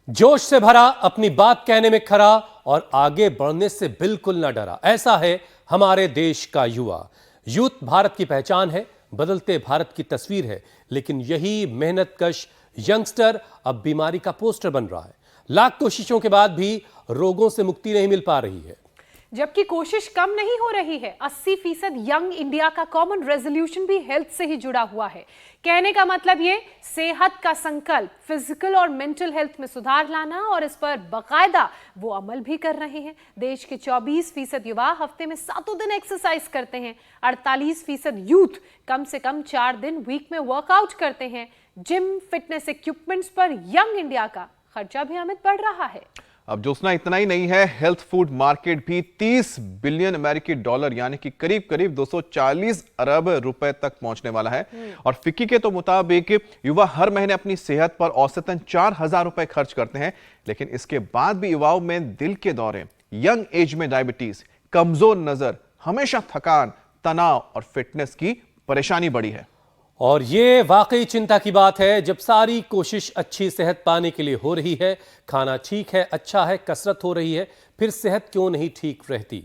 जोश से भरा, अपनी बात कहने में खरा और आगे बढ़ने से बिल्कुल ना डरा। ऐसा है हमारे देश का युवा। यूथ भारत की पहचान है, बदलते भारत की तस्वीर है। लेकिन यही मेहनतकश यंगस्टर अब बीमारी का पोस्टर बन रहा है। लाख कोशिशों के बाद भी रोगों से मुक्ति नहीं मिल पा रही है। जबकि कोशिश कम नहीं हो रही है। 80% यंग इंडिया का कॉमन रेजोल्यूशन भी हेल्थ से ही जुड़ा हुआ है। कहने का मतलब ये, सेहत का संकल्प, फिजिकल और मेंटल हेल्थ में सुधार लाना, और इस पर बाकायदा वो अमल भी कर रहे हैं। देश के 24% युवा हफ्ते में 7 दिन एक्सरसाइज करते हैं। 48% यूथ कम से कम 4 दिन वीक में वर्कआउट करते हैं। जिम, फिटनेस इक्विपमेंट्स पर यंग इंडिया का खर्चा भी अमित बढ़ रहा है। अब जोशना इतना ही नहीं है, हेल्थ फूड मार्केट भी 30 बिलियन अमेरिकी डॉलर यानी कि करीब करीब 240 अरब रुपए तक पहुंचने वाला है। और फिक्की के तो मुताबिक युवा हर महीने अपनी सेहत पर औसतन 4000 रुपए खर्च करते हैं। लेकिन इसके बाद भी युवाओं में दिल के दौरे, यंग एज में डायबिटीज, कमजोर नजर, हमेशा थकान, तनाव और फिटनेस की परेशानी बढ़ी है। और ये वाकई चिंता की बात है, जब सारी कोशिश अच्छी सेहत पाने के लिए हो रही है, खाना ठीक है, अच्छा है, कसरत हो रही है, फिर सेहत क्यों नहीं ठीक रहती।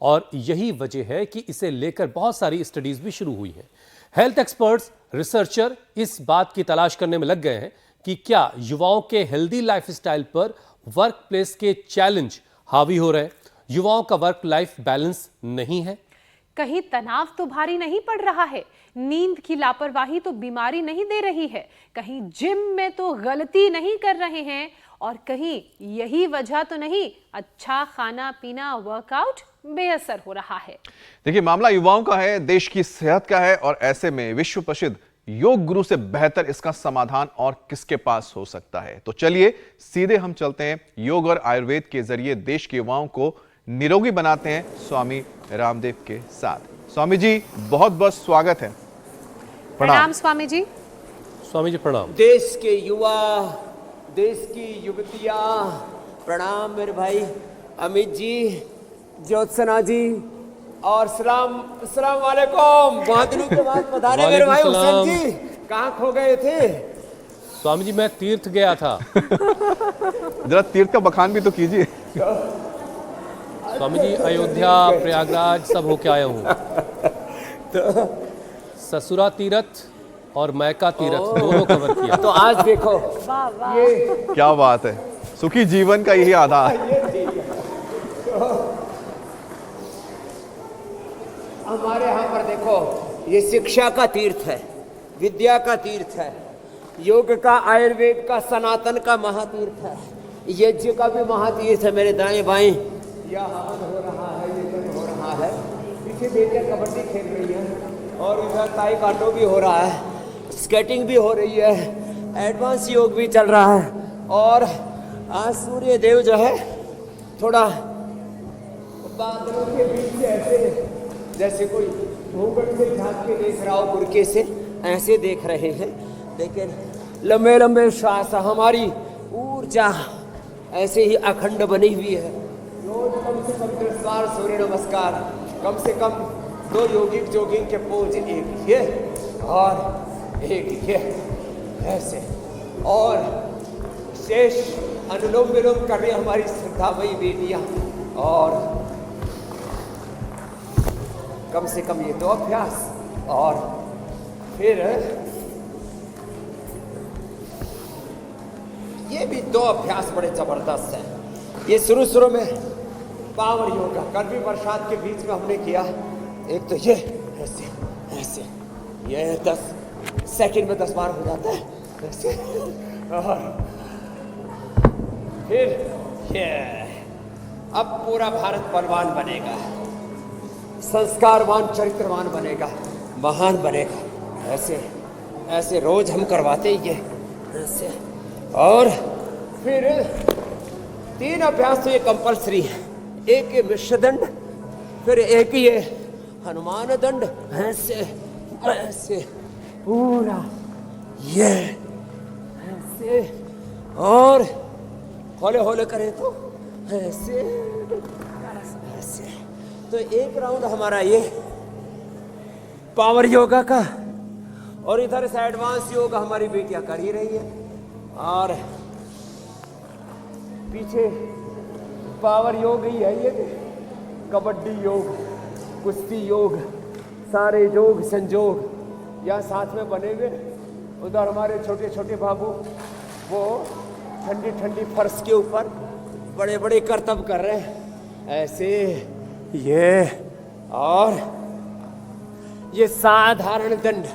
और यही वजह है कि इसे लेकर बहुत सारी स्टडीज भी शुरू हुई हैं। हेल्थ एक्सपर्ट्स, रिसर्चर इस बात की तलाश करने में लग गए हैं कि क्या युवाओं के हेल्दी लाइफस्टाइल पर वर्क प्लेस के चैलेंज हावी हो रहे हैं। युवाओं का वर्क लाइफ बैलेंस नहीं है। कहीं तनाव तो भारी नहीं पड़ रहा है, नींद की लापरवाही तो बीमारी नहीं दे रही है, कहीं जिम में तो गलती नहीं कर रहे हैं, और कहीं यही वजह तो नहीं, अच्छा खाना पीना, वर्कआउट बेअसर हो रहा है। देखिए, मामला युवाओं का है, देश की सेहत का है, और ऐसे में विश्व प्रसिद्ध योग गुरु से बेहतर इसका समाधान और किसके पास हो सकता है। तो चलिए सीधे हम चलते हैं योग और आयुर्वेद के जरिए देश के युवाओं को निरोगी बनाते हैं स्वामी रामदेव के साथ। स्वामी जी, बहुत बहुत स्वागत है। प्रणाम स्वामी जी। स्वामी जी प्रणाम। देश के युवा, देश की युवतियां, प्रणाम मेरे भाई अमित जी, ज्योत्सना जी, और सलाम वालेकुम। बहुत दिनों के बाद पधारे मेरे भाई हुसैन जी। कहाँ खो गए थे? स्वामी जी, मैं तीर्थ गया था। जरा तीर्थ का बखान भी तो कीजिए। स्वामी जी, अयोध्या, प्रयागराज सब होके आया हूँ। ससुरा तीर्थ और मैका तीर्थ दोनों कवर किया। तो आज देखो, ये क्या बात है, सुखी जीवन का यही आधार। हमारे यहाँ पर देखो, ये शिक्षा का तीर्थ है, विद्या का तीर्थ है, योग का, आयुर्वेद का, सनातन का महातीर्थ है, यज्ञ का भी महातीर्थ है। मेरे दाएं बाएं यह हवन हो रहा है, यज्ञ हो रहा है, पीछे बेटियां कबड्डी खेल रही हैं, और इधर ताइक्वांडो भी हो रहा है, स्केटिंग भी हो रही है, एडवांस योग भी चल रहा है। और आज सूर्य देव जो है थोड़ा बादलों के बीच से ऐसे जैसे कोई घूंघट से झांक के देख रहा हो, बुरके से ऐसे देख रहे हैं। लेकिन लंबे लंबे श्वास, हमारी ऊर्जा ऐसे ही अखंड बनी हुई है। रोज कम से कम 10 बार सूर्य नमस्कार, कम से कम 2 योगिक जोगिंग के पोज, एक ये और एक ये, ऐसे, और शेष अनुलोम विलोम कर रही हमारी श्रद्धामयी बेटियां। और कम से कम ये 2 अभ्यास, और फिर ये भी 2 अभ्यास बड़े जबरदस्त हैं। ये शुरू में पावर योगा गर्मी बरसात के बीच में हमने किया। एक तो ये ऐसे ऐसे, ये 10 सेकंड में 10 बार हो जाता है ऐसे, और फिर ये। अब पूरा भारत बलवान बनेगा, संस्कारवान, चरित्रवान बनेगा, महान बनेगा। ऐसे ऐसे रोज हम करवाते ही ये ऐसे। और फिर 3 अभ्यास तो ये कंपल्सरी है। एक ये विश्वदंड, फिर एक ये हनुमान दंड, ऐसे ऐसे पूरा ये ऐसे, और हौले हौले करें तो ऐसे ऐसे। तो एक राउंड हमारा ये पावर योगा का, और इधर से एडवांस योगा हमारी बेटियां कर ही रही है। और पीछे पावर योग ही है ये, कबड्डी योग, कुश्ती योग, सारे योग संजोग यहाँ साथ में बने हुए। उधर हमारे छोटे छोटे बाबू वो ठंडी ठंडी फर्श के ऊपर बड़े बड़े करतब कर रहे हैं ऐसे, ये और ये साधारण दंड,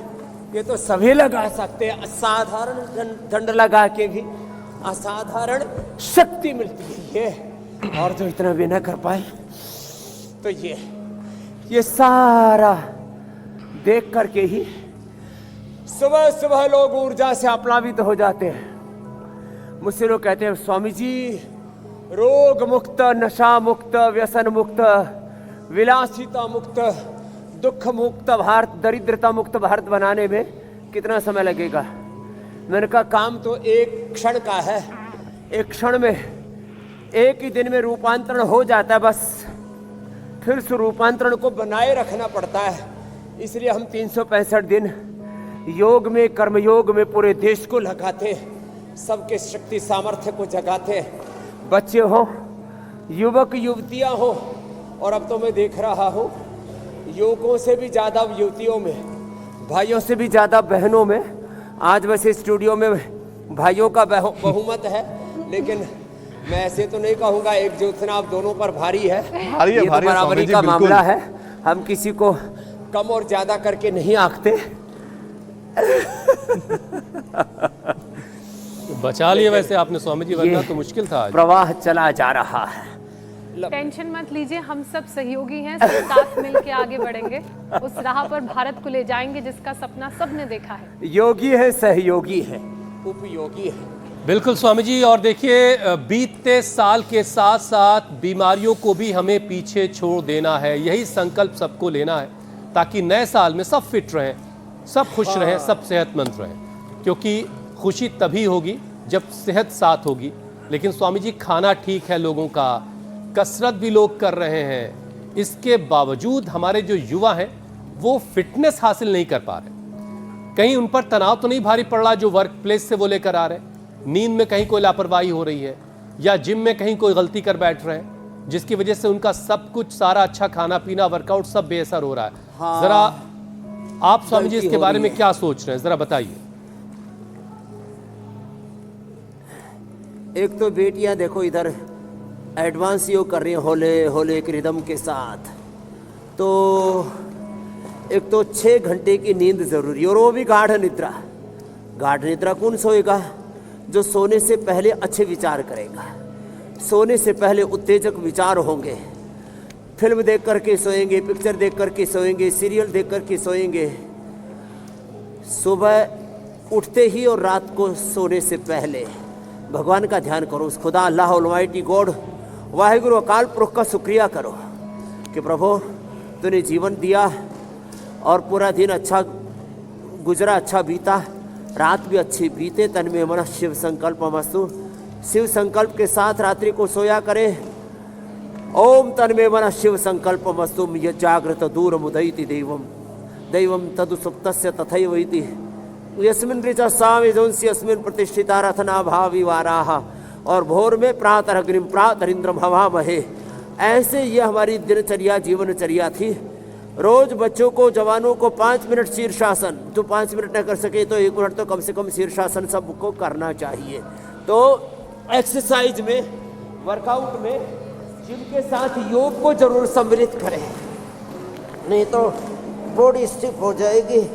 ये तो सभी लगा सकते हैं। असाधारण दंड लगा के भी असाधारण शक्ति मिलती है ये, और जो इतना भी ना कर पाए तो ये सारा देख करके ही सुबह सुबह लोग ऊर्जा से आप्लावित हो जाते हैं। मुझसे लोग कहते हैं स्वामी जी रोग मुक्त, नशा मुक्त, व्यसन मुक्त, विलासिता मुक्त, दुख मुक्त भारत, दरिद्रता मुक्त भारत बनाने में कितना समय लगेगा? मैंने कहा काम तो एक क्षण का है, एक क्षण में, एक ही दिन में रूपांतरण हो जाता है, बस फिर उस रूपांतरण को बनाए रखना पड़ता है। इसलिए हम 365 दिन योग में, कर्मयोग में पूरे देश को लगाते, सबके शक्ति सामर्थ्य को जगाते, बच्चे हो, युवक युवतियां हो, और अब तो मैं देख रहा हूं युवकों से भी ज्यादा युवतियों में, भाइयों से भी ज्यादा बहनों में। आज वैसे स्टूडियो में भाइयों का बहुमत है, लेकिन मैं ऐसे तो नहीं कहूंगा एक ज्योत्सना आप दोनों पर भारी है, भारी है, ये तो बराबरी का मामला है। हम किसी को कम और ज्यादा करके नहीं आंकते। बचा लिए वैसे आपने स्वामी जी, वरना तो मुश्किल था आज। प्रवाह चला जा रहा है। टेंशन मत लीजिए, हम सब सहयोगी हैं, सब साथ मिलके आगे बढ़ेंगे, उस राह पर भारत को ले जाएंगे जिसका सपना सबने देखा है। योगी है, सहयोगी है, उपयोगी है। बिल्कुल स्वामी जी। और देखिए बीतते साल के साथ साथ बीमारियों को भी हमें पीछे छोड़ देना है, यही संकल्प सबको लेना है, ताकि नए साल में सब फिट रहें, सब खुश रहें, सब सेहतमंद रहें, क्योंकि खुशी तभी होगी जब सेहत साथ होगी। लेकिन स्वामी जी खाना ठीक है लोगों का, कसरत भी लोग कर रहे हैं, इसके बावजूद हमारे जो युवा हैं वो फिटनेस हासिल नहीं कर पा रहे। कहीं उन पर तनाव तो नहीं भारी पड़ रहा जो वर्क प्लेस से वो लेकर आ रहे हैं, नींद में कहीं कोई लापरवाही हो रही है, या जिम में कहीं कोई गलती कर बैठ रहे हैं, जिसकी वजह से उनका सब कुछ, सारा अच्छा खाना पीना, वर्कआउट सब बेअसर हो रहा है। हाँ, जरा आप स्वामी जी इसके बारे में क्या सोच रहे हैं, जरा बताइए। एक तो बेटियां देखो इधर एडवांस योग कर रही हैं होले होले एक रिदम के साथ, तो एक तो 6 घंटे की नींद जरूरी, और वो भी गाढ़ निद्रा। गाढ़ निद्रा कौन सोएगा? जो सोने से पहले अच्छे विचार करेगा, सोने से पहले उत्तेजक विचार होंगे, फिल्म देख करके सोएंगे, पिक्चर देख करके सोएंगे, सीरियल देख करके सोएंगे, सुबह उठते ही और रात को सोने से पहले भगवान का ध्यान करो, उस खुदा अल्लाह ऑलमाइटी गॉड वाहिगुरु अकाल पुरख का शुक्रिया करो कि प्रभु तूने जीवन दिया और पूरा दिन अच्छा गुजरा, अच्छा बीता, रात भी अच्छी बीते। तन में मन शिव संकल्प मस्तु, शिव संकल्प के साथ रात्रि को सोया करें। ओम तन में मन शिव संकल्प मस्तु ये जागृत दूर मुदयति देवम दैवम तदु सुप्तस्य तथैव इति यस्मिन् ऋचा साविजंसि यस्मिन् प्रतिष्ठिता रथना भावी वाराः, और भोर में प्रातः अग्निम प्रातरिंद्रम हवामहे। ऐसे ये हमारी दिनचर्या जीवनचर्या थी। रोज बच्चों को, जवानों को 5 मिनट शीर्षासन, जो 5 मिनट न कर सके तो 1 मिनट तो कम से कम शीर्षासन सबको करना चाहिए। तो एक्सरसाइज में, वर्कआउट में, जिनके साथ योग को जरूर सम्मिलित करें, नहीं तो बॉडी स्टिफ हो जाएगी।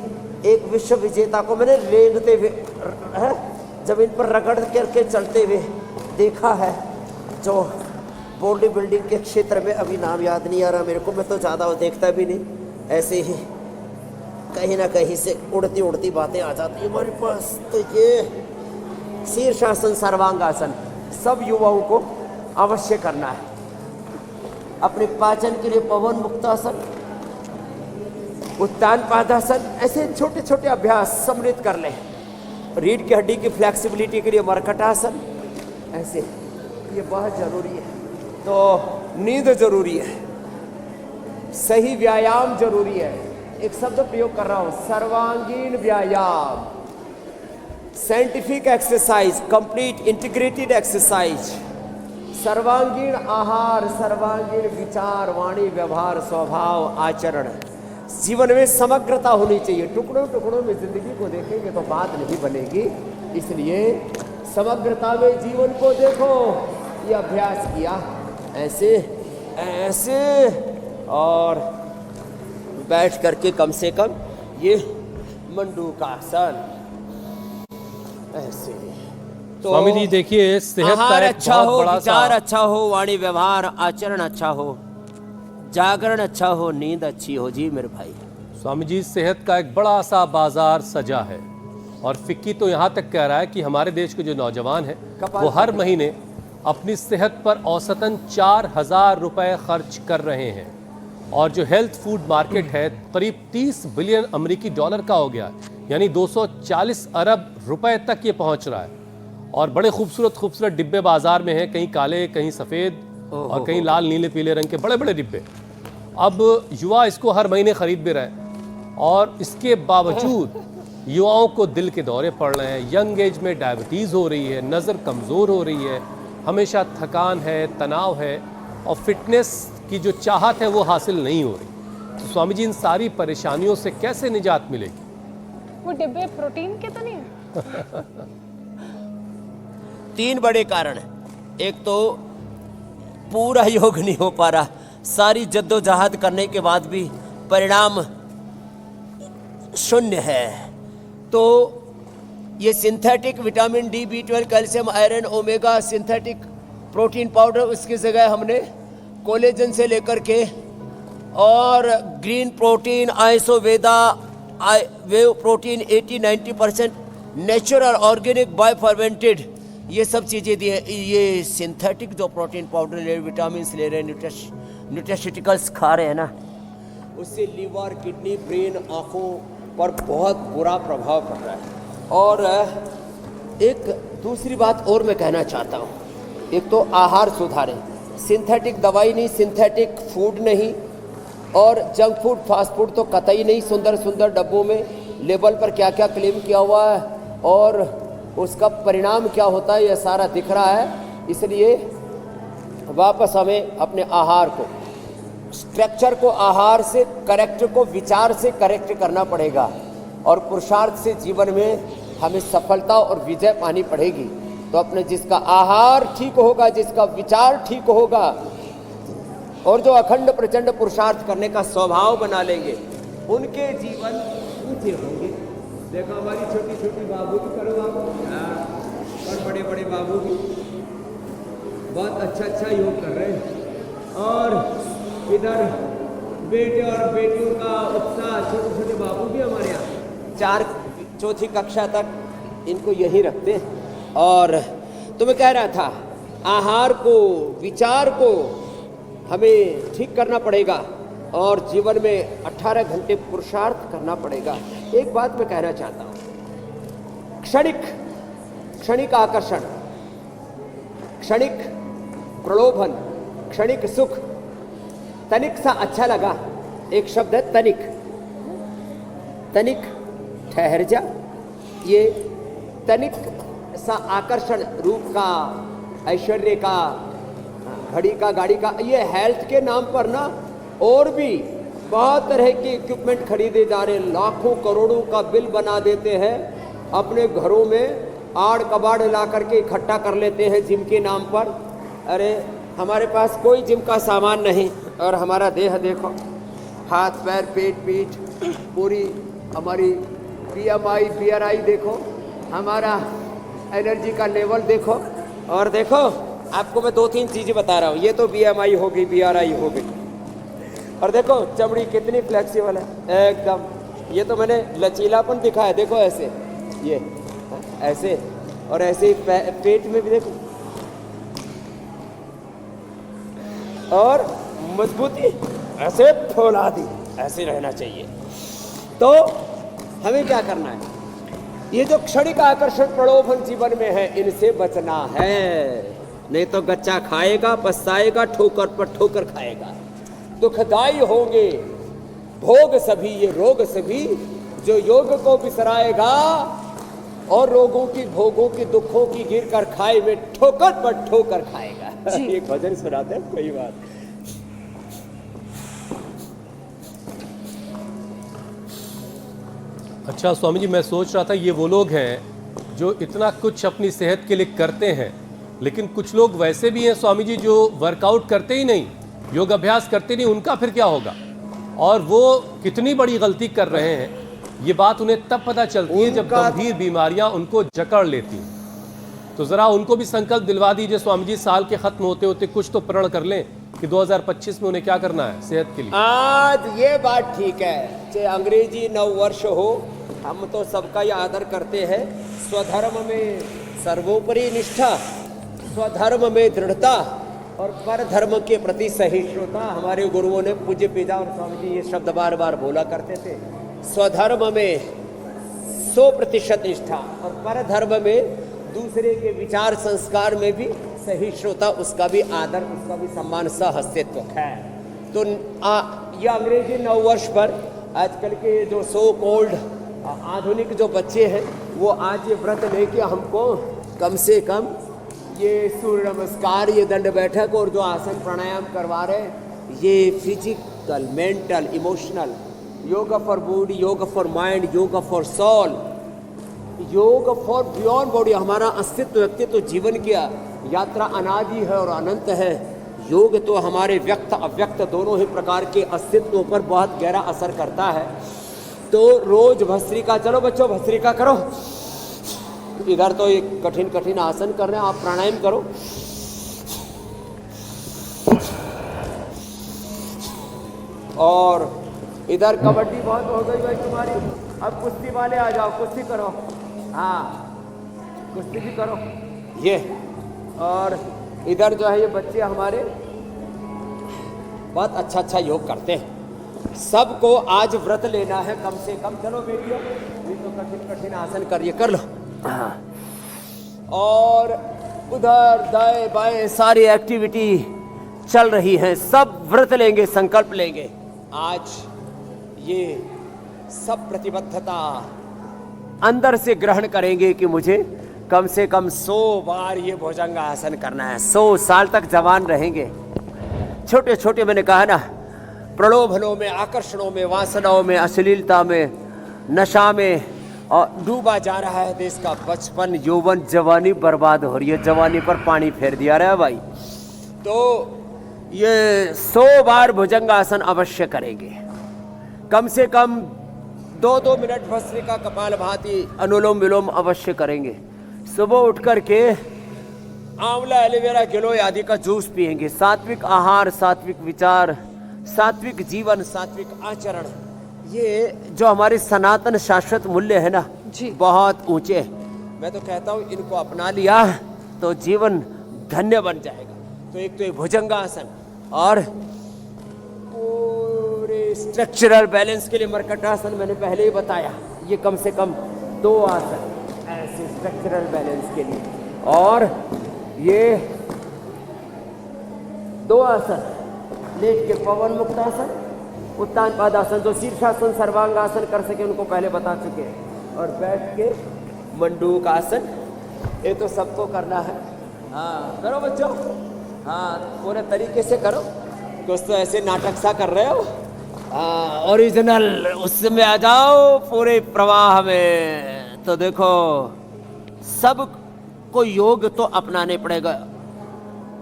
एक विश्व विजेता को मैंने रेंगते हुए जमीन पर रगड़ करके चलते हुए देखा है, जो बॉडी बिल्डिंग के क्षेत्र में, अभी नाम याद नहीं आ रहा मेरे को, मैं तो ज़्यादा देखता भी नहीं, ऐसे ही कहीं ना कहीं से उड़ती उड़ती बातें आ जाती है हमारे पास। तो ये शीर्षासन, सर्वांगासन सब युवाओं को अवश्य करना है। अपने पाचन के लिए पवन मुक्तासन, उत्तान पादासन, ऐसे छोटे छोटे अभ्यास सम्मिलित कर लें। रीढ़ की हड्डी की फ्लेक्सिबिलिटी के लिए मरकटासन, ऐसे ये बहुत जरूरी है। तो नींद जरूरी है, सही व्यायाम जरूरी है। एक शब्द प्रयोग कर रहा हूं, सर्वांगीण व्यायाम, scientific exercise, complete integrated exercise, सर्वांगीण आहार, सर्वांगीण विचार, वाणी, व्यवहार, स्वभाव, आचरण, जीवन में समग्रता होनी चाहिए। टुकड़ों टुकड़ों में जिंदगी को देखेंगे तो बात नहीं बनेगी, इसलिए समग्रता में जीवन को देखो। ये अभ्यास किया ऐसे ऐसे और बैठ करके कम से कम ये मंडूकासन ऐसे। तो स्वामी जी देखिए, सेहत आहार का एक अच्छा बहुत हो, बड़ा विचार सा अच्छा हो, वाणी व्यवहार आचरण अच्छा हो, जागरण अच्छा हो, नींद अच्छी हो। जी मेरे भाई, स्वामी जी, सेहत का एक बड़ा सा बाजार सजा है और फिक्की तो यहाँ तक कह रहा है कि हमारे देश के जो नौजवान हैं वो हर महीने अपनी सेहत पर औसतन 4,000 रुपए खर्च कर रहे हैं और जो हेल्थ फूड मार्केट है करीब 30 बिलियन अमेरिकी डॉलर का हो गया, यानी 240 अरब रुपए तक ये पहुंच रहा है। और बड़े खूबसूरत खूबसूरत डिब्बे बाजार में हैं, कहीं काले, कहीं सफ़ेद और कहीं लाल नीले पीले रंग के बड़े बड़े डिब्बे। अब युवा इसको हर महीने खरीद भी रहे हैं और इसके बावजूद युवाओं को दिल के दौरे पड़ रहे हैं, यंग एज में डायबिटीज़ हो रही है, नज़र कमज़ोर हो रही है, हमेशा थकान है, तनाव है और फिटनेस की जो चाहत है वो हासिल नहीं हो रही। तो स्वामी जी, इन सारी परेशानियों से कैसे निजात मिलेगी? वो डिब्बे प्रोटीन के तो नहीं है? 3 बड़े कारण हैं। एक तो पूरा योग नहीं हो पा रहा, सारी जद्दोजहद करने के बाद भी परिणाम शून्य है। तो ये synthetic vitamin D, B12, calcium, iron, omega, synthetic protein powder, उसकी जगह हमने कोलेजन से लेकर के और ग्रीन प्रोटीन, आइसोवेदा, whey protein 80-90% natural organic bio fermented, ये सब चीज़ें दी हैं। ये सिंथेटिक जो प्रोटीन पाउडर ले रहे, विटामिन ले रहे, न्यूट्रास्यूटिकल्स खा रहे हैं ना, उससे लीवर, किडनी, ब्रेन, आँखों पर बहुत बुरा प्रभाव पड़ रहा है। और एक दूसरी बात और मैं कहना चाहता हूँ, एक तो आहार सुधारें, सिंथेटिक दवाई नहीं, सिंथेटिक फूड नहीं और जंक फूड, फास्ट फूड तो कतई नहीं। सुंदर सुंदर डब्बों में लेबल पर क्या क्या क्लेम किया हुआ है और उसका परिणाम क्या होता है ये सारा दिख रहा है। इसलिए वापस हमें अपने आहार को, स्ट्रक्चर को आहार से करेक्ट को विचार से करेक्ट करना पड़ेगा और पुरुषार्थ से जीवन में हमें सफलता और विजय पानी पड़ेगी। तो अपने जिसका आहार ठीक होगा, जिसका विचार ठीक होगा और जो अखंड प्रचंड पुरुषार्थ करने का स्वभाव बना लेंगे, उनके जीवन ऊंचे होंगे। देखो हमारी छोटी छोटी बाबू की करो आप और बड़े बड़े बाबू की बहुत अच्छा योग कर रहे हैं और इधर बेटे और बेटियों का उत्साह, छोटे छोटे बाबू भी हमारे यहाँ 4th कक्षा तक इनको यही रखते हैं। और तो मैं कह रहा था, आहार को, विचार को हमें ठीक करना पड़ेगा और जीवन में 18 घंटे पुरुषार्थ करना पड़ेगा। एक बात मैं कहना चाहता हूँ, क्षणिक आकर्षण, क्षणिक प्रलोभन, क्षणिक सुख, तनिक सा अच्छा लगा, एक शब्द है तनिक, तनिक ठहर जा, ये तनिक सा आकर्षण, रूप का, ऐश्वर्य का, घड़ी का, गाड़ी का, ये हेल्थ के नाम पर ना और भी बहुत तरह के इक्विपमेंट खरीदे जा रहे हैं, लाखों करोड़ों का बिल बना देते हैं, अपने घरों में आड़ कबाड़ ला करके इकट्ठा कर लेते हैं जिम के नाम पर। अरे हमारे पास कोई जिम का सामान नहीं और हमारा देह देखो, हाथ पैर पेट पीठ पूरी हमारी BMI BRI देखो, हमारा एनर्जी का लेवल देखो। और देखो आपको मैं 2-3 चीज़ें बता रहा हूँ, ये तो BMI हो गई, BRI हो गई, और देखो चमड़ी कितनी फ्लेक्सिबल है एकदम। ये तो मैंने लचीलापन दिखाया, देखो ऐसे, ये ऐसे और ऐसे पेट में भी देखो, और मजबूती ऐसे फौला दी, ऐसे रहना चाहिए। तो हमें क्या करना है, ये जो क्षणिक आकर्षण प्रलोभन जीवन में है, इनसे बचना है, नहीं तो गच्चा खाएगा, पछताएगा, ठोकर पर ठोकर खाएगा। दुखदाई होंगे भोग सभी, ये रोग सभी, जो योग को बिसराएगा और रोगों की भोगों की दुखों की गिर कर खाए में ठोकर पर ठोकर खाएगा। जी। एक भजन सुनाते हैं, कोई बात। अच्छा स्वामी जी, मैं सोच रहा था ये वो लोग हैं जो इतना कुछ अपनी सेहत के लिए करते हैं, लेकिन कुछ लोग वैसे भी हैं स्वामी जी जो वर्कआउट करते ही नहीं, योग अभ्यास करते नहीं, उनका फिर क्या होगा? और वो कितनी बड़ी गलती कर रहे हैं, ये बात उन्हें तब पता चलती है जब गंभीर बीमारियां उनको जकड़ लेती हैं। तो जरा उनको भी संकल्प दिलवा दीजिए स्वामी जी, साल के खत्म होते होते कुछ तो प्रण कर लें कि 2025 में उन्हें क्या करना है सेहत के लिए। आज ये बात ठीक है, चाहे अंग्रेजी नव वर्ष हो, हम तो सबका ही आदर करते हैं। स्वधर्म में सर्वोपरि निष्ठा, स्वधर्म में दृढ़ता और पर धर्म के प्रति सहिष्णुता। हमारे गुरुओं ने, पूज्य पिता और स्वामी जी, ये शब्द बार बार बोला करते थे। स्वधर्म में 100% निष्ठा और पर धर्म में दूसरे के विचार संस्कार में भी सहिष्णुता, उसका भी आदर, उसका भी सम्मान, सहअस्तित्व है। तो ये अंग्रेजी नव वर्ष पर आजकल के जो सो कॉल्ड आधुनिक जो बच्चे हैं, वो आज ये व्रत लेके हमको कम से कम ये सूर्य नमस्कार, ये दंड बैठक और जो आसन प्राणायाम करवा रहे हैं, ये physical, mental, emotional, yoga for body, yoga for mind, yoga for soul, yog for beyond body. हमारा अस्तित्व, व्यक्तित्व, जीवन की यात्रा अनादि है और अनंत है। योग तो हमारे व्यक्त अव्यक्त दोनों ही प्रकार के अस्तित्वों पर बहुत गहरा असर करता है। तो रोज भस्त्रिका, चलो बच्चों भस्त्रिका करो। इधर तो एक कठिन कठिन आसन कर रहे हैं, आप प्राणायाम करो। और इधर कबड्डी बहुत हो गई भाई तुम्हारी, अब कुश्ती वाले आ जाओ, कुश्ती करो। हाँ, कुश्ती भी करो ये। और इधर जो है ये बच्चे हमारे बहुत अच्छा अच्छा योग करते हैं। सबको आज व्रत लेना है कम से कम। चलो बेटियों, ये तो कठिन कठिन आसन करिए, कर लो। और उधर दाएं बाएं सारी एक्टिविटी चल रही है, सब व्रत लेंगे, संकल्प लेंगे। आज ये सब प्रतिबद्धता अंदर से ग्रहण करेंगे कि मुझे कम से कम 100 बार ये भुजंगासन करना है। 100 साल तक जवान रहेंगे। छोटे छोटे, मैंने कहा ना, प्रलोभनों में, आकर्षणों में, वासनाओं में, अश्लीलता में, नशा में और डूबा जा रहा है देश का बचपन, यौवन, जवानी बर्बाद हो रही है। जवानी पर पानी फेर दिया रहा है भाई। तो ये 100 बार भुजंगासन अवश्य करेंगे। कम से कम 2-2 मिनट भस्त्रिका, कपालभाति, अनुलोम विलोम अवश्य करेंगे। सुबह उठ करके आंवला, एलोवेरा, गिलोय आदि का जूस पिएंगे। सात्विक आहार, सात्विक विचार, सात्विक जीवन, सात्विक आचरण, ये जो हमारे सनातन शाश्वत मूल्य है ना जी, बहुत ऊंचे। मैं तो कहता हूँ इनको अपना लिया तो जीवन धन्य बन जाएगा। तो एक तो ये भुजंगासन, और पूरे स्ट्रक्चरल बैलेंस के लिए मर्कटासन मैंने पहले ही बताया। ये कम से कम 2 आसन ऐसे स्ट्रक्चरल बैलेंस के लिए। और ये 2 आसन लेट के पवन मुक्तासन, उत्तान पादासन, जो शीर्षासन, सर्वांगासन कर सके उनको पहले बता चुके हैं। और बैठ के मंडूक आसन, ये तो सबको करना है। हाँ करो बच्चों, हाँ पूरे तरीके से करो। कुछ तो ऐसे नाटक सा कर रहे हो, हाँ ओरिजिनल उसमें आ जाओ पूरे प्रवाह में। तो देखो सब को योग तो अपनाने पड़ेगा।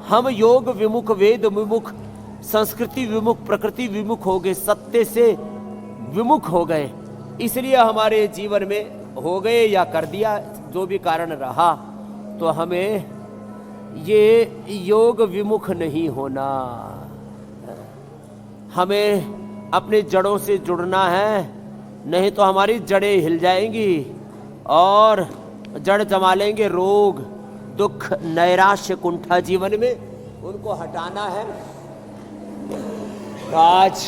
हम योग विमुख, वेद विमुख, संस्कृति विमुख, प्रकृति विमुख हो गए, सत्य से विमुख हो गए। इसलिए हमारे जीवन में हो गए या कर दिया, जो भी कारण रहा, तो हमें ये योग विमुख नहीं होना। हमें अपने जड़ों से जुड़ना है, नहीं तो हमारी जड़ें हिल जाएंगी और जड़ जमा लेंगे रोग, दुख, नैराश्य, कुंठा जीवन में। उनको हटाना है आज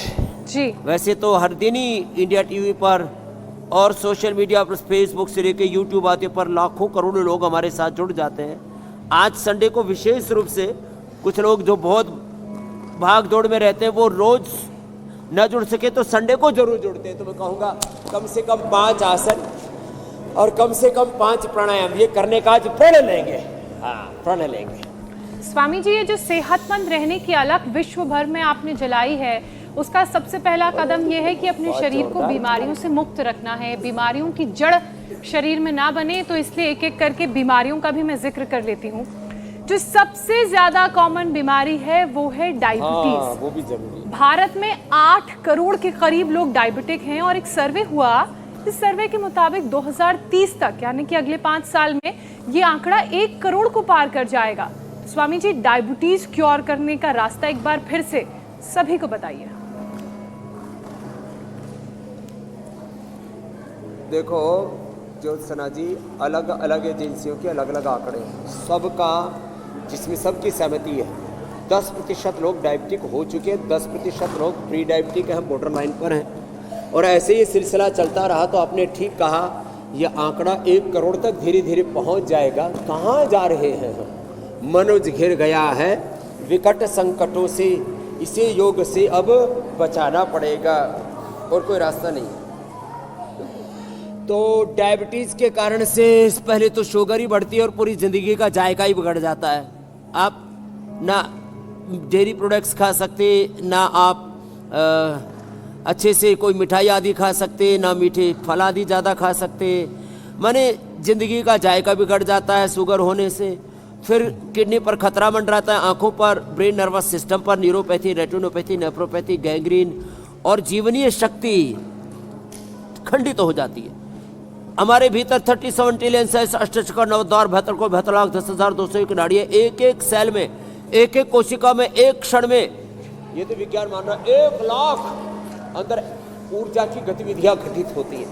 जी। वैसे तो हर दिन ही इंडिया टीवी पर और सोशल मीडिया पर, फेसबुक से लेकर यूट्यूब आदि पर लाखों करोड़ों लोग हमारे साथ जुड़ जाते हैं। आज संडे को विशेष रूप से कुछ लोग जो बहुत भाग दौड़ में रहते हैं वो रोज न जुड़ सके तो संडे को जरूर जुड़ते हैं। तो मैं कहूँगा कम से कम 5 आसन और कम से कम 5 प्राणायाम ये करने का आज प्रण लेंगे। हाँ, प्रण लेंगे। स्वामी जी, ये जो सेहतमंद रहने की अलग विश्व भर में आपने जलाई है, उसका सबसे पहला कदम ये है कि अपने शरीर को बीमारियों से मुक्त रखना है, बीमारियों की जड़ शरीर में ना बने। तो इसलिए एक एक करके बीमारियों का भी मैं जिक्र कर लेती हूँ। जो सबसे ज्यादा कॉमन बीमारी है वो है डायबिटीज। वो भी जरूरी। भारत में 8 करोड़ के करीब लोग डायबिटिक हैं और एक सर्वे हुआ, इस सर्वे के मुताबिक 2030 तक यानी कि अगले 5 साल में ये आंकड़ा 1 करोड़ को पार कर जाएगा। स्वामी जी, डायबिटीज क्योर करने का रास्ता एक बार फिर से सभी को बताइए। देखो ज्योत्सना जी, अलग अलग एजेंसियों के अलग अलग आंकड़े हैं, सबका जिसमें सबकी सहमति है 10% लोग डायबिटिक हो चुके हैं, 10% लोग प्री डायबिटिक हैं, बॉर्डर लाइन पर हैं। और ऐसे ही सिलसिला चलता रहा तो आपने ठीक कहा, यह आंकड़ा 1 करोड़ तक धीरे धीरे पहुंच जाएगा। कहाँ जा रहे हैं हम? मनोज घिर गया है विकट संकटों से, इसे योग से अब बचाना पड़ेगा और कोई रास्ता नहीं। तो डायबिटीज के कारण से पहले तो शुगर ही बढ़ती है और पूरी जिंदगी का जायका ही बिगड़ जाता है। आप ना डेयरी प्रोडक्ट्स खा सकते, ना आप अच्छे से कोई मिठाई आदि खा सकते, ना मीठे फल आदि ज़्यादा खा सकते, माने जिंदगी का जायका बिगड़ जाता है शुगर होने से। फिर किडनी पर खतरा मंडराता है, आंखों पर, ब्रेन नर्वस सिस्टम पर, न्यूरोपैथी, रेटिनोपैथी, नेफ्रोपैथी, गैंग्रीन और जीवनीय शक्ति खंडित हो जाती है। हमारे भीतर 37 लेंस है, अष्टचक्र, नवद्वार, 72 लाख 10,201 नाड़ियाँ, एक एक सेल में, एक एक कोशिका में, एक क्षण में, ये तो विज्ञान मान रहा है 1 लाख अंदर ऊर्जा की गतिविधियां घटित होती है,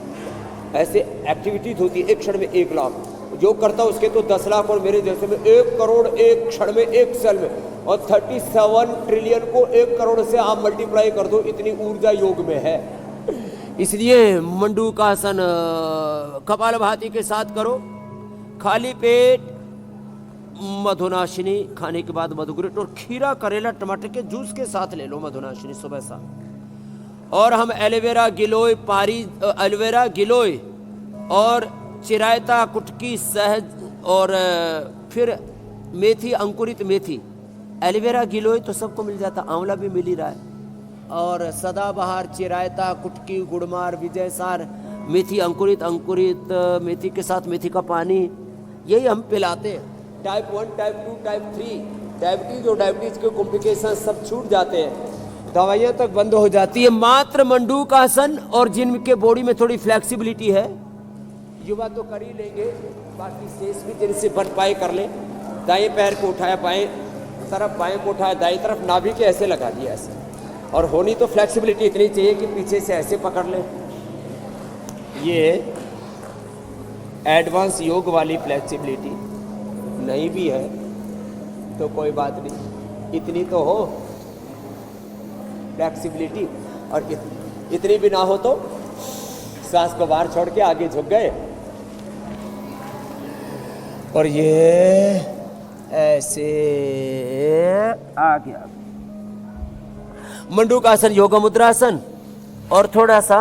ऐसे एक्टिविटीज होती है एक क्षण में 1 लाख। जो करता उसके तो 10 लाख और मेरे जैसे में 1 करोड़ एक क्षण में, एक सेल में। और 37 ट्रिलियन को 1 करोड़ से आप मल्टीप्लाई कर दो, इतनी ऊर्जा योग में है। इसलिए मंडूकासन कपालभाति के साथ करो, खाली पेट मधुनाशिनी खाने के बाद मधुग्रेट और खीरा, करेला, टमाटर के जूस के साथ ले लो मधुनाशिनी सुबह शाम। और हम एलोवेरा गिलोय एलोवेरा गिलोय और चिरायता, कुटकी, सहज और फिर मेथी, अंकुरित मेथी। एलोवेरा गिलोय तो सबको मिल जाता, आंवला भी मिल ही रहा है। और सदाबहार, चिरायता, कुटकी, गुड़मार, विजयसार, मेथी, अंकुरित मेथी के साथ मेथी का पानी, यही हम पिलाते हैं। टाइप 1, टाइप 2, टाइप 3 डायबिटीज और डायबिटीज के कॉम्प्लिकेशन सब छूट जाते हैं, दवाइयाँ तक बंद हो जाती है। मात्र मंडूकासन और जिनके बॉडी में थोड़ी फ्लेक्सिबिलिटी है, युवा तो कर ही लेंगे, बाकी शेष भी जिनसे बन पाए कर लें। दाएं पैर को उठाया बाएं तरफ, बाएं को उठाया दाएं तरफ, नाभि के ऐसे लगा दिया ऐसे। और होनी तो फ्लेक्सिबिलिटी इतनी चाहिए कि पीछे से ऐसे पकड़ लें। ये एडवांस योग वाली फ्लेक्सिबिलिटी नहीं भी है तो कोई बात नहीं, इतनी तो हो फ्लेक्सिबिलिटी। और इतनी भी ना हो तो सांस को बाहर छोड़ के आगे झुक गए और ये ऐसे आ गया। मंडूकासन, योगा मुद्रासन। और थोड़ा सा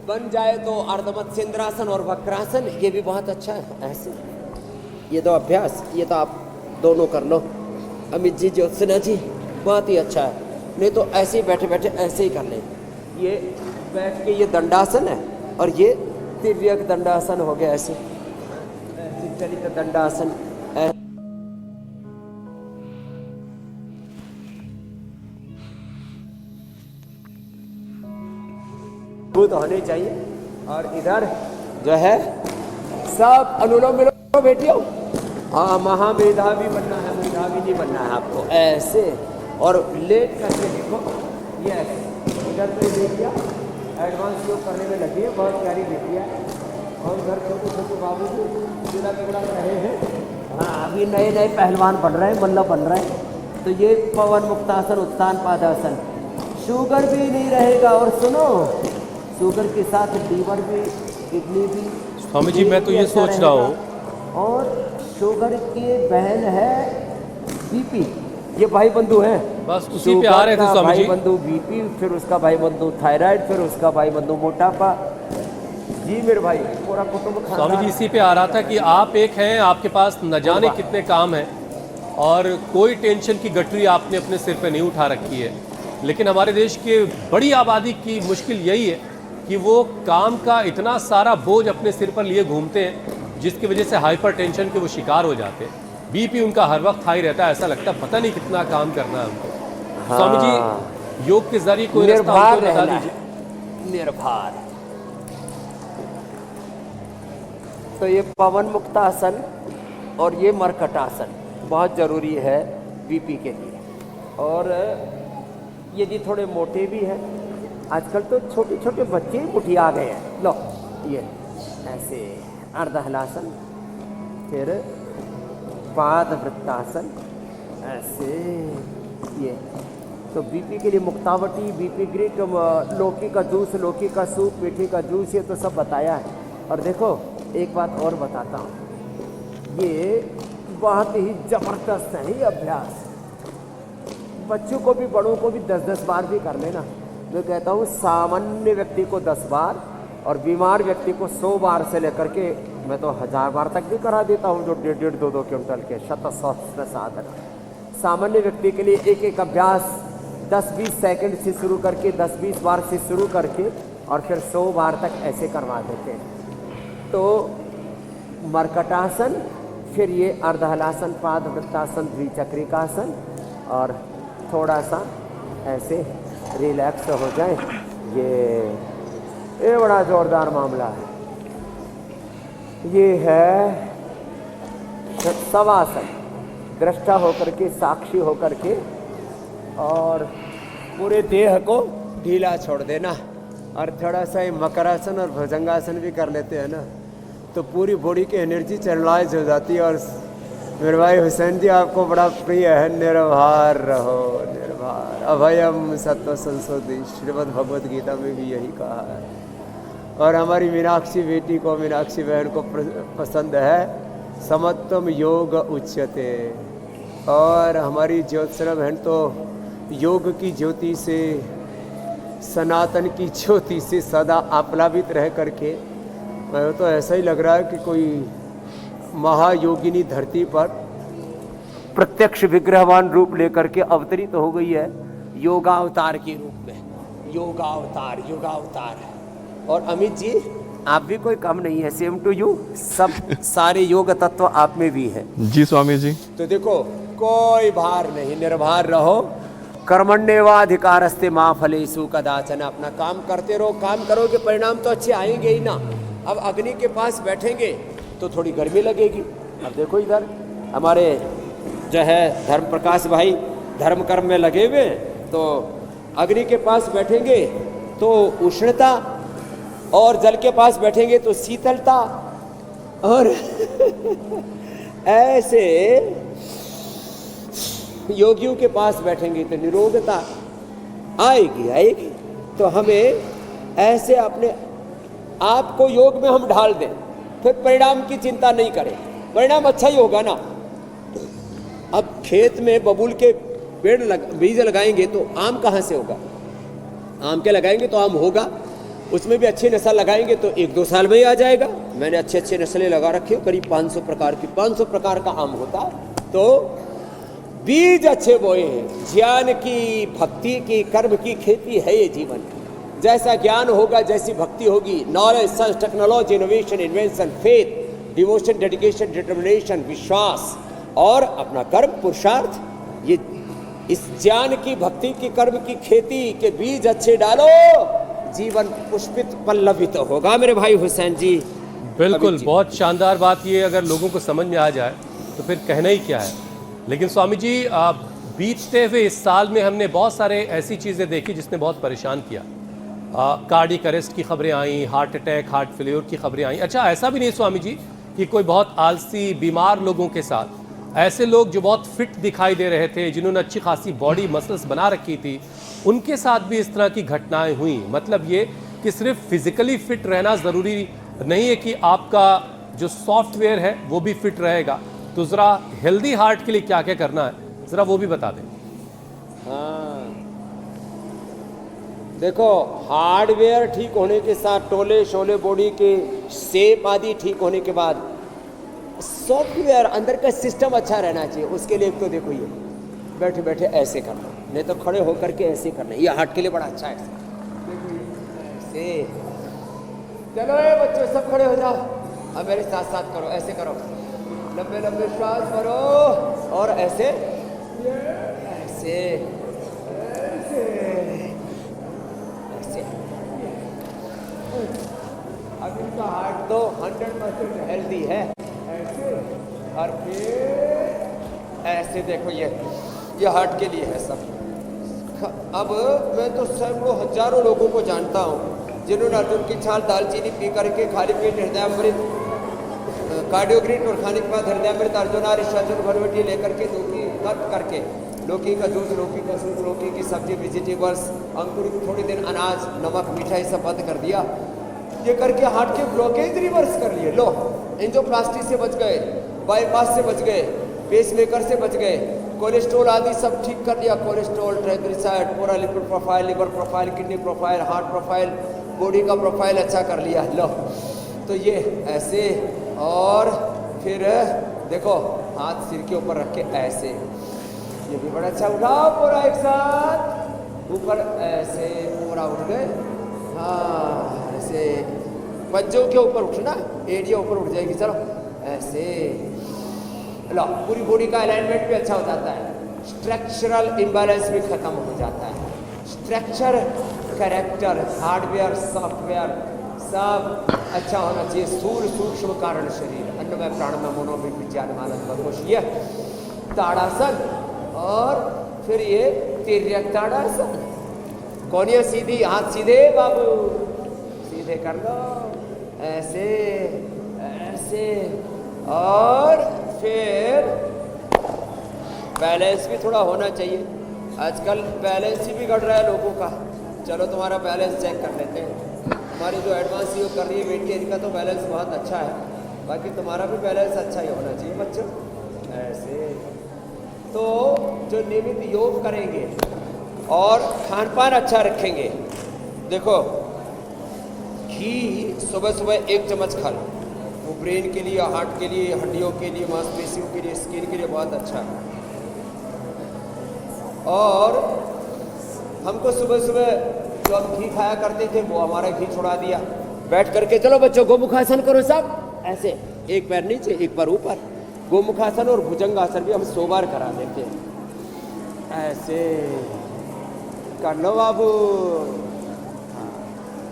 बन जाए तो अर्धमत्स्येंद्रासन और वक्रासन, ये भी बहुत अच्छा है। ऐसे ये तो अभ्यास, ये तो आप दोनों कर लो अमित जी, ज्योत्सना जी, बहुत ही अच्छा है। नहीं तो ऐसे ही बैठे बैठे ऐसे ही कर लें। ये बैठ के ये दंडासन है और ये तिर्यक दंडासन हो गया, ऐसे चलित दंडासन। भूत होने चाहिए। और इधर जो है सब अनुलोम विलोम बेटियों, हाँ महामेधावी बनना है, मेधावी नहीं बनना है आपको। ऐसे और लेट करके देखो, ये ऐसे इधर तो देख लिया, एडवांस योग करने में लगी है, बहुत प्यारी बेटी है। और इधर छोटे छोटे बाबू जी जिला बिगड़ा रहे हैं, हाँ अभी नए नए पहलवान बन रहे हैं, मल्ल बन रहे हैं। तो ये पवन मुक्तासन, उत्तान पादासन, शुगर भी नहीं रहेगा। और सुनो, शुगर के साथ लीवर भी, किडनी भी। स्वामी जी, मैं तो ये सोच रहा हूँ, और शुगर की बहन है बीपी, ये भाई बंधु है, बस उसी पे आ रहे थे स्वामी जी। भाई बंधु बीपी, फिर उसका भाई बंधु थायराइड, फिर उसका भाई बंधु मोटापा। जी मेरे भाई, पूरा कुटुंब स्वामी खानदान जी इसी पे आ रहा था कि आप एक हैं, आपके पास न जाने कितने काम हैं और कोई टेंशन की गठरी आपने अपने सिर पे नहीं उठा रखी है। लेकिन हमारे देश के बड़ी आबादी की मुश्किल यही है कि वो काम का इतना सारा बोझ अपने सिर पर लिए घूमते हैं, जिसकी वजह से हाइपर टेंशन के वो शिकार हो जाते हैं। बीपी उनका हर वक्त हाई रहता है, ऐसा लगता है पता नहीं कितना काम करना है उनको। स्वामी जी योग के जरिए कोई रास्ता निर्भर हमको बता रहना दीजिए। है, निर्भर। तो ये पवन मुक्तासन और ये मरकटासन बहुत ज़रूरी है बीपी के लिए। और यदि थोड़े मोटे भी हैं, आजकल तो छोटे छोटे बच्चे ही उठी आ गए हैं। लो ये ऐसे अर्धहलासन, फिर पादवृत्तासन, ऐसे ये। तो बीपी के लिए मुक्तावटी, बीपी ग्रिट, लौकी का जूस, लौकी का सूप, मीठी का जूस, ये तो सब बताया है। और देखो एक बात और बताता हूँ, ये बहुत ही ज़बरदस्त है ये अभ्यास। बच्चों को भी बड़ों को भी 10-10 बार भी कर लेना। मैं कहता हूँ सामान्य व्यक्ति को 10 बार और बीमार व्यक्ति को 100 बार से लेकर के मैं तो 1000 बार तक भी करा देता हूँ, जो 1.5, 2 क्विंटल के शतसहस्र साधना। सामान्य व्यक्ति के लिए एक एक अभ्यास 10-20 सेकंड से शुरू करके 10-20 बार से शुरू करके और फिर 100 बार तक ऐसे करवा देते हैं। तो मरकटासन, फिर ये अर्धहलासन, पादवृत्तासन, द्विचक्रिकासन, और थोड़ा सा ऐसे रिलैक्स हो जाए। ये बड़ा जोरदार मामला है। ये है शवासन, दृष्टा होकर के, साक्षी होकर के, और पूरे देह को ढीला छोड़ देना। और थोड़ा सा ये मकरासन और भुजंगासन भी कर लेते हैं ना, तो पूरी बॉडी की एनर्जी चैनलाइज हो जाती है। और मेरे भाई हुसैन जी आपको बड़ा प्रिय है, निर्भर रहो, निर्भर, अभयम सत्व संशोधि, श्रीमद् भगवद गीता में भी यही कहा है। और हमारी मीनाक्षी बेटी को, मीनाक्षी बहन को पसंद है समत्वम योग उच्यते। और हमारी ज्योत्सना बहन तो योग की ज्योति से, सनातन की ज्योति से सदा आप्लावित रह करके, मैं तो ऐसा ही लग रहा है कि कोई महायोगिनी धरती पर प्रत्यक्ष विग्रहवान रूप लेकर के अवतरित हो गई है, योगावतार के रूप में। योगावतार, योगावतार। और अमित जी आप भी कोई कम नहीं है, सेम टू यू, सब सारे योग तत्व आप में भी है। जी स्वामी जी। तो देखो कोई भार नहीं, निर्भर रहो। कर्मण्येवाधिकारस्ते मा फलेषु कदाचन। अपना काम करते रहो, काम करोगे परिणाम तो अच्छे आएंगे ही ना। अब अग्नि के पास बैठेंगे तो थोड़ी गर्मी लगेगी। अब देखो इधर हमारे जो है धर्म प्रकाश भाई धर्म कर्म में लगे हुए, तो अग्नि के पास बैठेंगे तो उष्णता, और जल के पास बैठेंगे तो शीतलता, और ऐसे योगियों के पास बैठेंगे तो निरोगता आएगी, आएगी। तो हमें ऐसे अपने आप को योग में हम ढाल दें, फिर परिणाम की चिंता नहीं करें, परिणाम अच्छा ही होगा ना। अब खेत में बबूल के बीज लगाएंगे तो आम कहाँ से होगा? आम के लगाएंगे तो आम होगा, उसमें भी अच्छी नस्ल लगाएंगे तो 1-2 साल में ही आ जाएगा। मैंने अच्छे नस्लें लगा रखी हो, करीब 500 प्रकार की, 500 प्रकार का आम होता। तो बीज अच्छे बोए हैं, ज्ञान की, भक्ति की, कर्म की खेती है ये जीवन। जैसा ज्ञान होगा, जैसी भक्ति होगी, knowledge, science, technology, innovation, invention, faith, devotion, dedication, determination, विश्वास, और अपना कर्म, पुरुषार्थ, ये इस ज्ञान की, भक्ति की, कर्म की खेती के बीज अच्छे डालो, जीवन पुष्पित पल्लवित होगा मेरे भाई हुसैन जी। बिल्कुल, बहुत शानदार बात ये, अगर लोगों को समझ में आ जाए तो फिर कहना ही क्या है। लेकिन स्वामी जी बीतते हुए इस साल में हमने बहुत सारे ऐसी चीज़ें देखी जिसने बहुत परेशान किया। कार्डियक अरेस्ट की खबरें आई, हार्ट अटैक, हार्ट फेल्योर की खबरें आई। अच्छा, ऐसा भी नहीं स्वामी जी कि कोई बहुत आलसी बीमार लोगों के साथ, ऐसे लोग जो बहुत फिट दिखाई दे रहे थे, जिन्होंने अच्छी खासी बॉडी मसल्स बना रखी थी, उनके साथ भी इस तरह की घटनाएं हुई। मतलब ये कि सिर्फ फिजिकली फिट रहना ज़रूरी नहीं है कि आपका जो सॉफ्टवेयर है वो भी फिट रहेगा। तो ज़रा हेल्दी हार्ट के लिए क्या क्या करना है, ज़रा वो भी बता दें। हाँ, देखो हार्डवेयर ठीक होने के साथ टोले शोले बॉडी के शेप आदि ठीक होने के बाद सॉफ्टवेयर अंदर का सिस्टम अच्छा रहना चाहिए। उसके लिए एक तो देखो ये बैठे बैठे ऐसे करना, नहीं तो खड़े होकर के ऐसे करना, ये हार्ट के लिए बड़ा अच्छा है। ऐसे चलो ये बच्चों सब खड़े हो जाओ, अब मेरे साथ साथ करो, ऐसे करो, लंबे लंबे श्वास भरो और ऐसे ऐसे ऐसे ऐसे। अब इनका हार्ट तो 100% हेल्दी है, ऐसे और फिर ऐसे देखो ये हार्ट के लिए है सब। अब मैं तो सैकड़ों हजारों लोगों को जानता हूँ जिन्होंने अर्जुन की छाल दालचीनी पी करके खाली पेट हृदयामृत कार्डियोग्रिट और खाने के बाद हृदयामृत अर्जुन भरवटी लेकर के लौकी कट करके लौकी का जूस, लौकी का सूप, लौकी की सब्जी, वेजिटेबल्स, अंकुरित थोड़ी दिन अनाज, नमक, मिठाई सब बंद कर दिया। ये करके हार्ट के ब्लॉकेज रिवर्स कर लिए। लो एंजियोप्लास्टी से बच गए, बाईपास से बच गए, पेसमेकर से बच गए, कोलेस्ट्रॉल आदि सब ठीक कर लिया। कोलेस्ट्रॉल, ट्राइग्लिसराइड, पूरा lipid profile, liver profile, kidney profile, heart profile, body का प्रोफाइल अच्छा कर लिया। लो तो ये ऐसे और फिर देखो हाथ सिर के ऊपर रख के ऐसे, ये भी बड़ा अच्छा। उठाओ पूरा एक साथ ऊपर ऐसे पूरा उठ गए। हाँ ऐसे पंजों के ऊपर उठना, एड़िया ऊपर उठ जाएगी। चलो ऐसे लो, पूरी बॉडी का अलाइनमेंट भी अच्छा हो जाता है, स्ट्रक्चरल इम्बैलेंस भी खत्म हो जाता है। स्ट्रक्चर, कैरेक्टर, हार्डवेयर, सॉफ्टवेयर सब अच्छा होना चाहिए। स्थूल सूक्ष्म कारण शरीर, अन्नमय प्राणमय मनोमय विज्ञान मानस बदकोश, ये ताड़ासन और फिर ये तिर्यक ताड़ासन। कोनिया सीधी, हाथ सीधे बाबू, सीधे कर लो ऐसे ऐसे और फिर बैलेंस भी थोड़ा होना चाहिए। आजकल बैलेंस ही बिगड़ रहा है लोगों का। चलो तुम्हारा बैलेंस चेक कर लेते हैं। हमारी जो एडवांस योग कर रही है बेटी, इनका तो बैलेंस बहुत अच्छा है, बाकी तुम्हारा भी बैलेंस अच्छा ही होना चाहिए बच्चों। ऐसे तो जो नियमित योग करेंगे और खान पान अच्छा रखेंगे, देखो घी सुबह सुबह 1 चम्मच खा लो, वो ब्रेन के लिए, हार्ट के लिए, हड्डियों के लिए, मांसपेशियों के लिए, स्किन के लिए बहुत अच्छा है। और हमको सुबह सुबह जो हम घी खाया करते थे वो हमारा घी छुड़ा दिया। बैठ करके चलो बच्चों गोमुखासन करो सब, ऐसे एक पैर नीचे एक पैर ऊपर। गोमुखासन और भुजंगासन भी हम 100 बार करा देते हैं। ऐसे कर लो बाबू,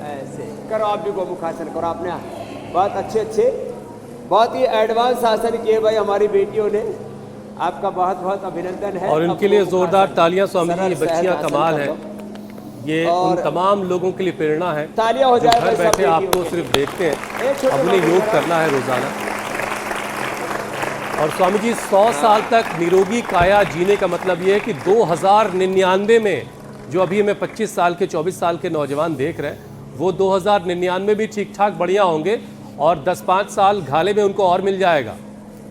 ऐसे करो आप भी गोमुखासन करो। आपने बहुत अच्छे बहुत ही एडवांस आसन किए भाई हमारी बेटियों ने, आपका बहुत बहुत अभिनंदन है। और इनके लिए जोरदार तालियां स्वामी जी। ये बच्चियां कमाल है, ये उन तमाम लोगों के लिए प्रेरणा है तालियां हो जो जाए घर बैठे आपको सिर्फ देखते हैं। अब उन्हें योग करना है रोजाना। और स्वामी जी 100 साल तक निरोगी काया जीने का मतलब ये है कि 2099 में जो अभी हमें 25 साल के 24 साल के नौजवान देख रहे हैं, वो 2099 भी ठीक ठाक बढ़िया होंगे और 10-5 साल घाले में उनको और मिल जाएगा,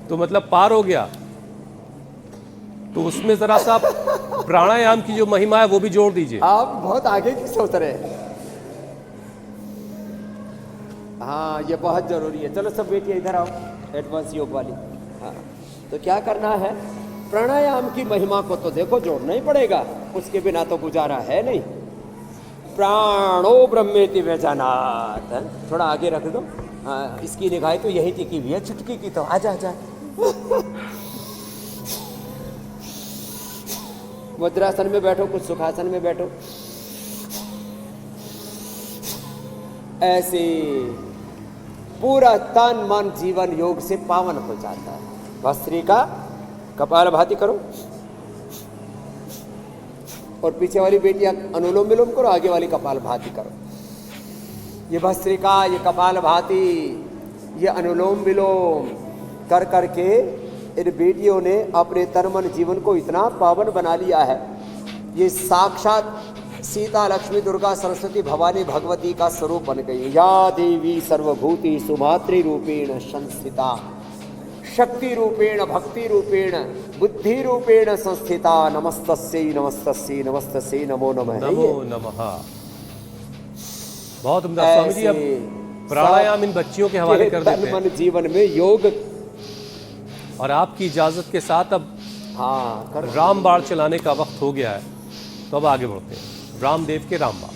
तो मतलब पार हो गया। तो उसमें जरा सा प्राणायाम की जो महिमा है वो भी जोड़ दीजिए। आप बहुत आगे की सोच रहे हैं। हाँ ये बहुत जरूरी है। चलो सब बेटियां इधर आओ, एडवांस योग वाली। हाँ तो क्या करना है, प्राणायाम की महिमा को तो देखो जोड़ना ही पड़ेगा, उसके बिना तो गुजारा है नहीं। प्राणो ब्रह्मेति व्यजानात्, थोड़ा आगे रख दो। हाँ इसकी निगाहें तो यही टिकी हुई है, चुटकी की तो। आजा आजा मुद्रासन में बैठो, कुछ सुखासन में बैठो, ऐसे पूरा तन मन जीवन योग से पावन हो जाता है। भस्त्रिका कपालभाति करो और पीछे वाली बेटियां अनुलोम विलोम करो, आगे वाली कपालभाति करो। ये भस्त्रिका, ये कपालभाति, ये अनुलोम विलोम कर करके इन बेटियों ने अपने तन मन जीवन को इतना पावन बना लिया है। ये साक्षात सीता, लक्ष्मी, दुर्गा, सरस्वती, भवानी, भगवती का स्वरूप बन गई। या देवी सर्वभूति सुमात्री रूपेण संस्थिता, शक्ति रूपेण, भक्ति रूपेण, बुद्धि रूपेण संस्थिता। नमस्तस्यै नमस्तस्यै नमस्तस्यै नमो नमः। नमो नमः। बहुत उम्दा। स्वामी जी, अब प्राणायाम इन बच्चियों के हवाले कर देते हैं। मन जीवन में योग, और आपकी इजाजत के साथ अब हाँ, रामबाण चलाने का वक्त हो गया है, तो अब आगे बढ़ते हैं रामदेव के रामबाण।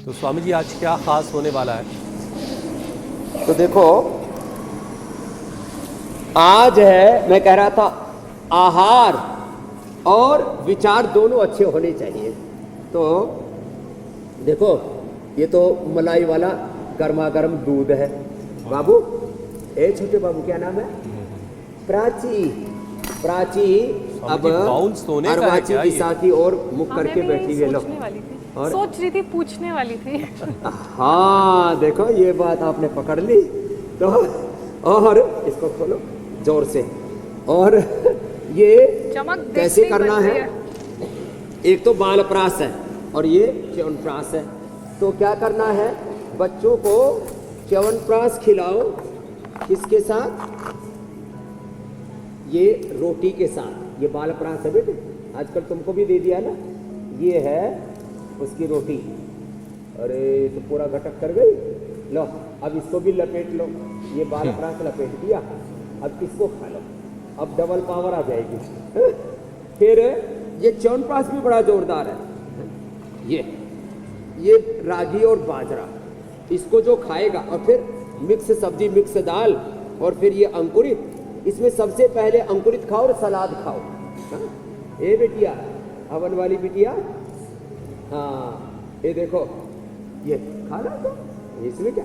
तो स्वामी जी, आज क्या खास होने वाला है? तो देखो, आज है, मैं कह रहा था आहार और विचार दोनों अच्छे होने चाहिए। तो देखो, ये तो मलाई वाला गर्मा गर्म दूध है। बाबू, ए छोटे बाबू, क्या नाम है? प्राची। प्राची अब बाउल सोने का है अरवाची क्या की ये? साथी और मुख करके बैठी हुई लो। और सोच रही थी, पूछने वाली थी। हाँ देखो, ये बात आपने पकड़ ली। तो और इसको खोलो जोर से। और ये चमक कैसे देखते ही करना बनती है? एक तो बालप्रास है और ये च्यवनप्राश है। तो क्या करना है, बच्चों को च्यवनप्राश खिलाओ। किसके साथ? ये रोटी के साथ। ये बालप्रास है बेटे, आजकल तुमको भी दे दिया ना। ये है उसकी रोटी। अरे तो पूरा घटक कर गई। लो, अब इसको भी लपेट लो। ये बालप्रास लपेट दिया, अब इसको खा लो। अब डबल पावर आ जाएगी। फिर ये च्यवनप्राश भी बड़ा जोरदार है। ये रागी और बाजरा, इसको जो खाएगा, और फिर मिक्स सब्जी, मिक्स दाल, और फिर ये अंकुरित। इसमें सबसे पहले अंकुरित खाओ और सलाद खाओ। हाँ? ए बेटिया, हवन वाली बिटिया, हाँ ये देखो, ये खाना तो इसमें क्या,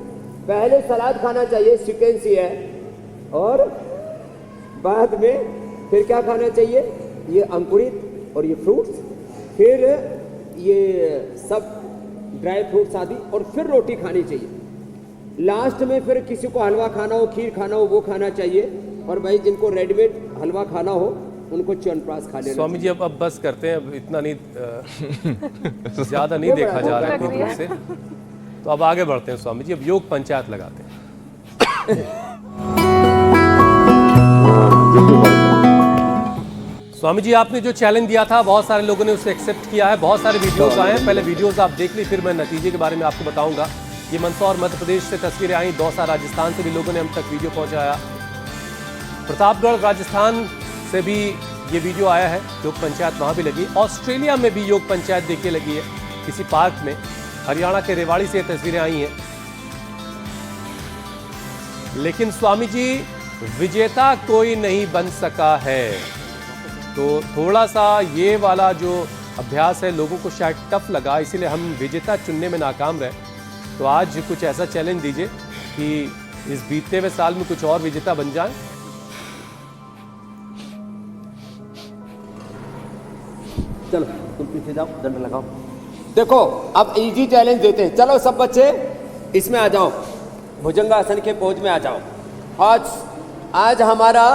पहले सलाद खाना चाहिए, सीक्वेंस ये है। और बाद में फिर क्या खाना चाहिए? ये अंकुरित और ये फ्रूट्स, फिर ये सब ड्राई फ्रूट्स आदि, और फिर रोटी खानी चाहिए। लास्ट में फिर किसी को हलवा खाना हो, खीर खाना हो, वो खाना चाहिए। और भाई जिनको रेडीमेड हलवा खाना हो, उनको च्यवनप्राश खा लेना। स्वामी जी, अब बस करते हैं, अब इतना नहीं, ज्यादा नहीं देखा जा रहा है इतनी दूर से। तो अब आगे बढ़ते हैं स्वामी जी, अब योग पंचायत लगाते हैं। स्वामी जी, आपने जो चैलेंज दिया था, बहुत सारे लोगों ने उसे एक्सेप्ट किया है। बहुत सारे वीडियोस आए हैं, पहले वीडियोस आप देख ली, फिर मैं नतीजे के बारे में आपको बताऊंगा। ये मंदसौर मध्य प्रदेश से तस्वीरें आई, दौसा राजस्थान से भी लोगों ने हम तक वीडियो पहुंचाया, प्रतापगढ़ राजस्थान से भी ये वीडियो आया है। योग पंचायत वहां भी लगी, ऑस्ट्रेलिया में भी योग पंचायत देखिए लगी है किसी पार्क में। हरियाणा के रेवाड़ी से ये तस्वीरें आई हैं। लेकिन स्वामी जी, विजेता कोई नहीं बन सका है। तो थोड़ा सा ये वाला जो अभ्यास है लोगों को शायद टफ लगा, इसीलिए हम विजेता चुनने में नाकाम रहे। तो आज कुछ ऐसा चैलेंज दीजिए कि इस बीतते हुए साल में कुछ और विजेता बन जाए। चलो तुम पीछे जाओ, दंड लगाओ। देखो, अब इजी चैलेंज देते हैं। चलो सब बच्चे इसमें आ जाओ, भुजंगासन के पोज में आ जाओ। आज हमारा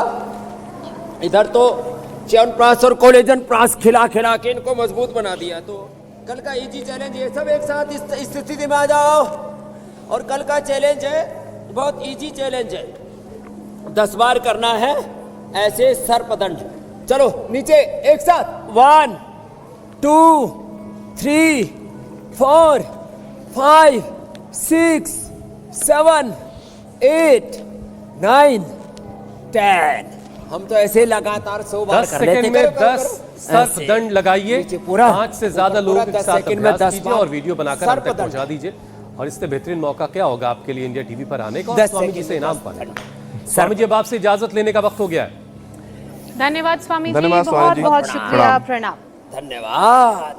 इधर तो च्यवनप्राश और कोलेजन प्राश खिला खिला के इनको मजबूत बना दिया। तो कल का इजी चैलेंज, ये सब एक साथ इस स्थिति में आ जाओ। और कल का चैलेंज है, बहुत इजी चैलेंज है, 10 बार करना है ऐसे सर्पदंड। चलो नीचे एक साथ, 1 2 3 4 5 6 7 8 9 10। हम तो ऐसे लगातार 100 बार 10 कर लेते सेकंड में 10 सर्पदंड लगाइए। पूरा 5 से ज्यादा लोगों के साथ अभ्यास कीजिए और वीडियो बनाकर हम तक सर्पदंड। पहुंचा दीजिए। और इससे बेहतरीन मौका क्या होगा आपके लिए इंडिया टीवी पर आने का और स्वामी जी से इनाम पाने का। स्वामी जी, अब आपसे इजाजत लेने का वक्त हो गया है। धन्यवाद स्वामी जी, धन्यवाद स्वामी बहुत जी। बहुत शुक्रिया, प्रणाम। धन्यवाद।